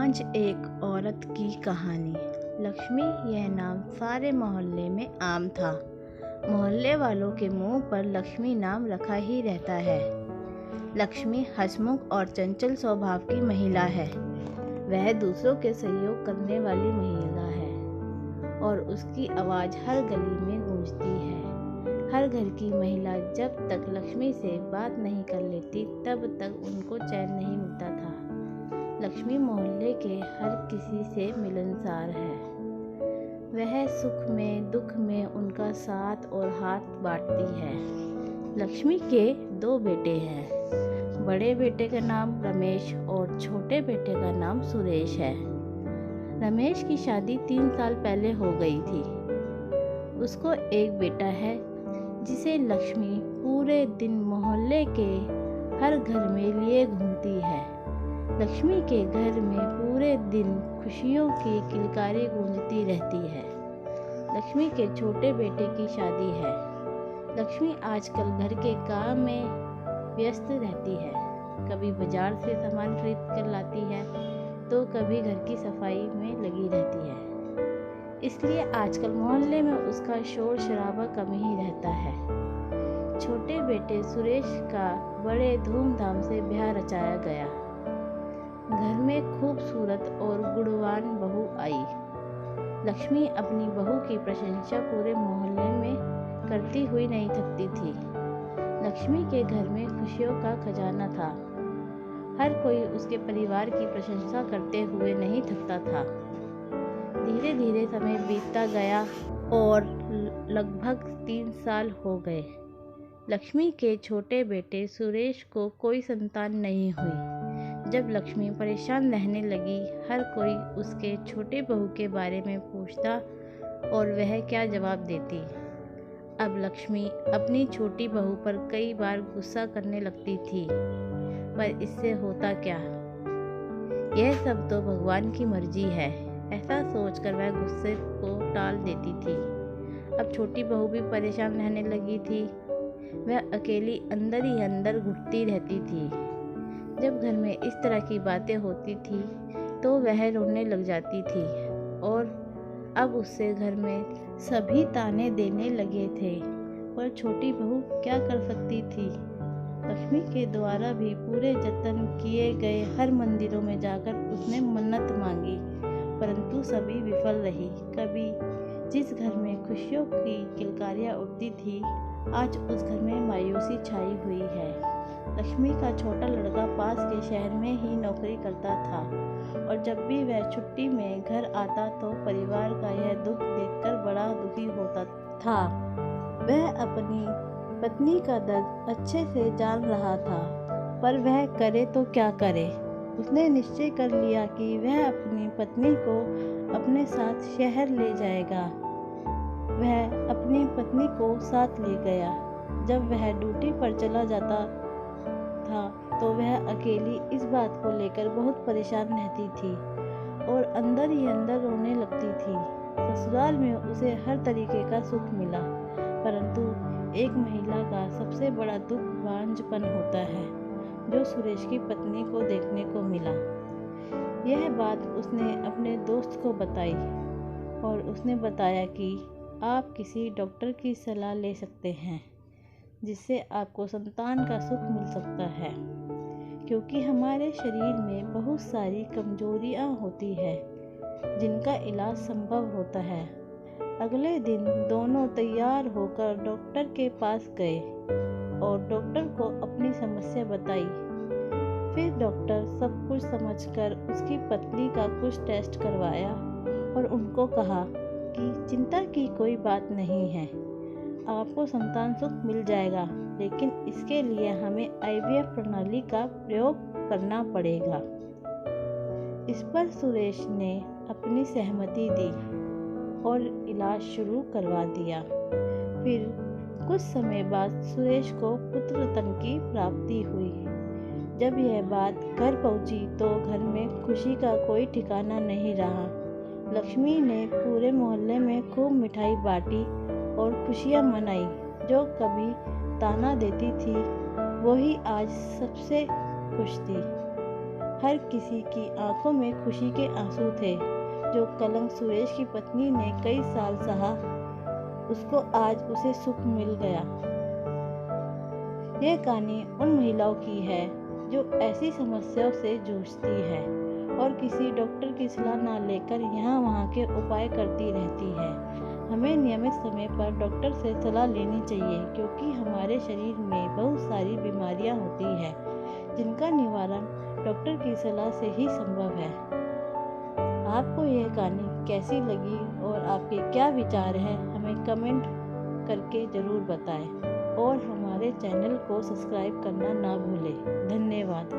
आज एक औरत की कहानी। लक्ष्मी यह नाम सारे मोहल्ले में आम था। मोहल्ले वालों के मुंह पर लक्ष्मी नाम रखा ही रहता है। लक्ष्मी हंसमुख और चंचल स्वभाव की महिला है। वह दूसरों के सहयोग करने वाली महिला है और उसकी आवाज़ हर गली में गूंजती है। हर घर की महिला जब तक लक्ष्मी से बात नहीं कर लेती तब तक उनको चैन नहीं मिलता था। लक्ष्मी मोहल्ले के हर किसी से मिलनसार है। वह सुख में दुख में उनका साथ और हाथ बांटती है। लक्ष्मी के 2 बेटे हैं। बड़े बेटे का नाम रमेश और छोटे बेटे का नाम सुरेश है। रमेश की शादी 3 साल पहले हो गई थी। उसको एक बेटा है जिसे लक्ष्मी पूरे दिन मोहल्ले के हर घर में लिए घूमती है। लक्ष्मी के घर में पूरे दिन खुशियों की किलकारी गूंजती रहती है। लक्ष्मी के छोटे बेटे की शादी है। लक्ष्मी आजकल घर के काम में व्यस्त रहती है। कभी बाजार से सामान खरीद कर लाती है तो कभी घर की सफाई में लगी रहती है। इसलिए आजकल मोहल्ले में उसका शोर शराबा कम ही रहता है। छोटे बेटे सुरेश का बड़े धूमधाम से ब्याह रचाया गया। घर में खूबसूरत और गुणवान बहू आई। लक्ष्मी अपनी बहू की प्रशंसा पूरे मोहल्ले में करती हुई नहीं थकती थी। लक्ष्मी के घर में खुशियों का खजाना था। हर कोई उसके परिवार की प्रशंसा करते हुए नहीं थकता था। धीरे धीरे समय बीतता गया और लगभग 3 साल हो गए। लक्ष्मी के छोटे बेटे सुरेश को कोई संतान नहीं हुई। जब लक्ष्मी परेशान रहने लगी, हर कोई उसके छोटे बहू के बारे में पूछता और वह क्या जवाब देती। अब लक्ष्मी अपनी छोटी बहू पर कई बार गुस्सा करने लगती थी, पर इससे होता क्या, यह सब तो भगवान की मर्जी है, ऐसा सोचकर वह गुस्से को टाल देती थी। अब छोटी बहू भी परेशान रहने लगी थी। वह अकेली अंदर ही अंदर घुटती रहती थी। जब घर में इस तरह की बातें होती थी तो वह रोने लग जाती थी और अब उससे घर में सभी ताने देने लगे थे, पर छोटी बहू क्या कर सकती थी। लक्ष्मी के द्वारा भी पूरे जतन किए गए हर मंदिरों में जाकर उसने मन्नत मांगी, परंतु सभी विफल रही। कभी जिस घर में खुशियों की किलकारियाँ उठती थी, आज उस घर में मायूसी छाई हुई है। लक्ष्मी का छोटा लड़का पास के शहर में ही नौकरी करता था और जब भी वह छुट्टी में घर आता तो परिवार का यह दुख देखकर बड़ा दुखी होता था। वह अपनी पत्नी का दर्द अच्छे से जान रहा था, पर वह करे तो क्या करे। उसने निश्चय कर लिया कि वह अपनी पत्नी को अपने साथ शहर ले जाएगा। वह अपनी पत्नी को साथ ले गया। जब वह ड्यूटी पर चला जाता था तो वह अकेली इस बात को लेकर बहुत परेशान रहती थी और अंदर ही अंदर रोने लगती थी। ससुराल में उसे हर तरीके का सुख मिला, परंतु एक महिला का सबसे बड़ा दुख बांझपन होता है, जो सुरेश की पत्नी को देखने को मिला। यह बात उसने अपने दोस्त को बताई और उसने बताया कि आप किसी डॉक्टर की सलाह ले सकते हैं, जिससे आपको संतान का सुख मिल सकता है, क्योंकि हमारे शरीर में बहुत सारी कमजोरियां होती है जिनका इलाज संभव होता है। अगले दिन दोनों तैयार होकर डॉक्टर के पास गए और डॉक्टर को अपनी समस्या बताई। फिर डॉक्टर सब कुछ समझकर उसकी पत्नी का कुछ टेस्ट करवाया और उनको कहा कि चिंता की कोई बात नहीं है, आपको संतान सुख मिल जाएगा, लेकिन इसके लिए हमें IVF प्रणाली का प्रयोग करना पड़ेगा। इस पर सुरेश ने अपनी सहमति दी और इलाज शुरू करवा दिया। फिर कुछ समय बाद सुरेश को पुत्र रत्न की प्राप्ति हुई। जब यह बात घर पहुंची तो घर में खुशी का कोई ठिकाना नहीं रहा। लक्ष्मी ने पूरे मोहल्ले में खूब मिठाई बांटी और खुशियाँ मनाई। जो कभी ताना देती थी वही आज सबसे खुश थी। हर किसी की आंखों में खुशी के आंसू थे। जो कलंक सुरेश की पत्नी ने कई साल सहा, उसको आज उसे सुख मिल गया। यह कहानी उन महिलाओं की है जो ऐसी समस्याओं से जूझती है और किसी डॉक्टर की सलाह न लेकर यहाँ वहाँ के उपाय करती रहती है। हमें नियमित समय पर डॉक्टर से सलाह लेनी चाहिए, क्योंकि हमारे शरीर में बहुत सारी बीमारियाँ होती हैं जिनका निवारण डॉक्टर की सलाह से ही संभव है। आपको यह कहानी कैसी लगी और आपके क्या विचार हैं, हमें कमेंट करके ज़रूर बताएं और हमारे चैनल को सब्सक्राइब करना ना भूलें। धन्यवाद।